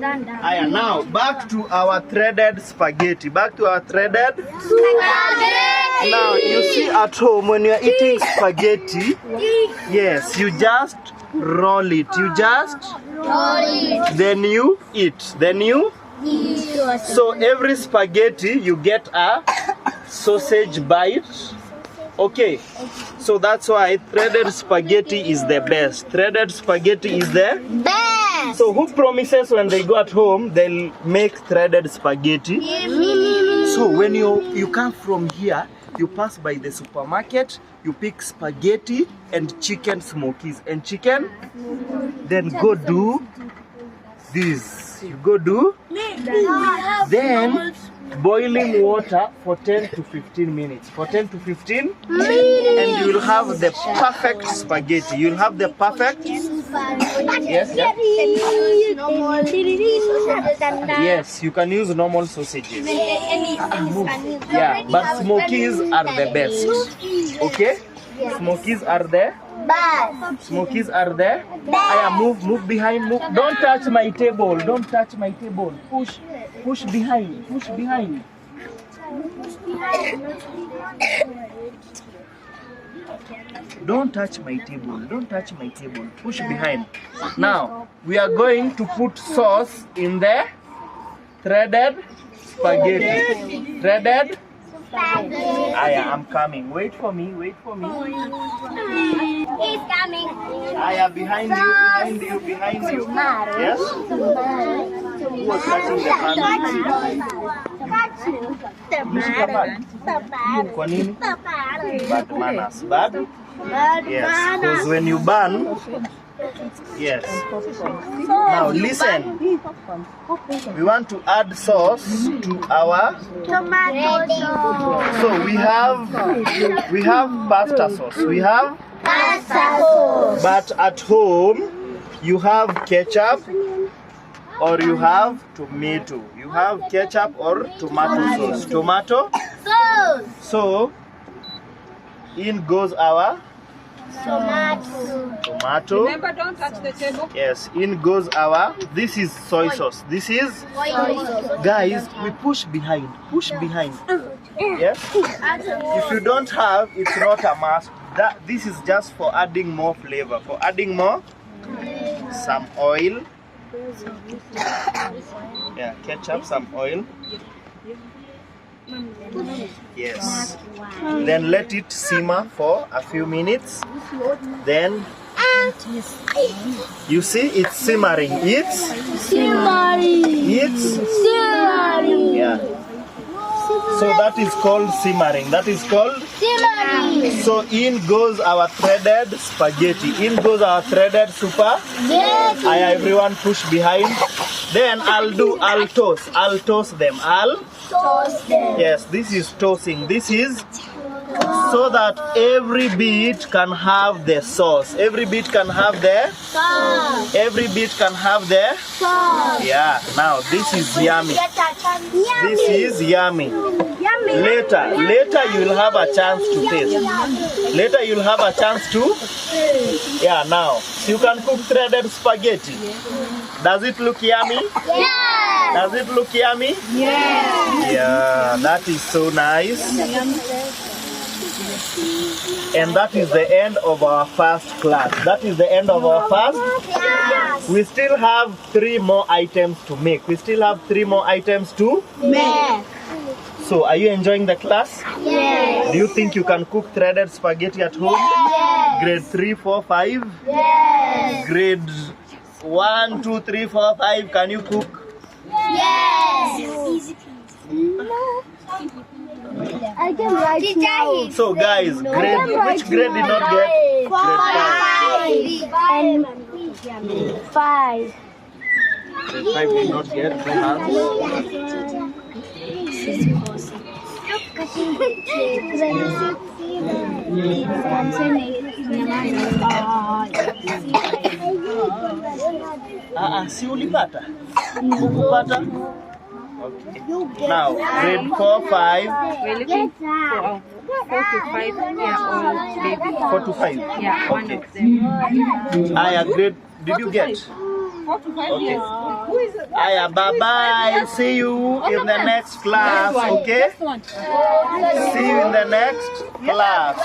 Aya, now back to our threaded spaghetti. Back to our threaded spaghetti. Now you see at home when you are eating spaghetti, yes, you just roll it. You just roll it. Then you eat. Then you eat. So every spaghetti you get a sausage bite. Okay, so that's why threaded spaghetti is the best. Threaded spaghetti is the best. So who promises when they go at home they'll make threaded spaghetti? So when you come from here, you pass by the supermarket, you pick spaghetti and chicken smokies and chicken, then go do this. You go do, then boiling water for 10 to 15 minutes. For 10 to 15 and you will have the perfect spaghetti. You'll have the perfect. Yes, yes. Yes, you can use normal sausages. Yeah, but smokies are the best. Okay? Smokies are the best. Smokies are the best. Move behind. Move. Don't touch my table. Don't touch my table. Push behind. Push behind. Don't touch my table. Don't touch my table. Push behind. Now we are going to put sauce in the threaded spaghetti. Threaded. Aya, I'm coming. Wait for me. Wait for me. He's coming. Aya, behind you. Behind you. Yes. Who was touching the hand? Mshika bad. Kwa nini? Bad manners. Bad? Yes. Because when you burn. Yes. Now listen. We want to add sauce to our Tomato sauce. So we have pasta sauce. We have Pasta sauce. but at home you have ketchup or you have tomato. You have ketchup or tomato sauce. Tomato. Sauce. So in goes our Tomato. Remember, don't touch the table. yes, in goes our, this is soy sauce. This is, guys, we push behind. Push behind. Yes? If you don't have, it's not a must. This is just for adding more flavor. For adding more, some oil. Yeah, ketchup, some oil. Yes. Then let it simmer for a few minutes. Then you see it's simmering. It's Simmering. yeah. So that is called simmering. That is called Simmering. So in goes our threaded spaghetti. In goes our threaded Yes. everyone push behind. Then I'll toast. I'll toast them. Toast them. Yes, this is toasting. This is so that every bit can have the sauce. Every bit can have the Sauce. Every bit can have the Sauce. yeah. Now this is yummy. This is yummy. Later you will have a chance to taste. Later you'll have a chance to yeah. Now you can cook threaded spaghetti. Does it look yummy? Yes. Does it look yummy? Yes. Yeah, that is so nice. And that is the end of our first class. That is the end of our first. We still have 3 more items to make. We still have 3 more items to Yes. So are you enjoying the class? Yes. Do you think you can cook threaded spaghetti at home? Yes. Grade 3, 4, 5? Yes. Grade 1, 2, 3, 4, 5. Can you cook? Yes. I can write now. So guys, which grade did not get? Five. Grade 5 did not get. Two hands. Si ulipata? Ukupata? Okay. Now, grade 4, 5. We're looking for a 4 to 5 years old baby. 4 to 5? Yeah, one Okay. of them. Aya, grade, did you get? 4 4 to 5 Okay. years. Who is it? Aya, bye-bye. See you in the next class, okay? Next one. See you in the next class.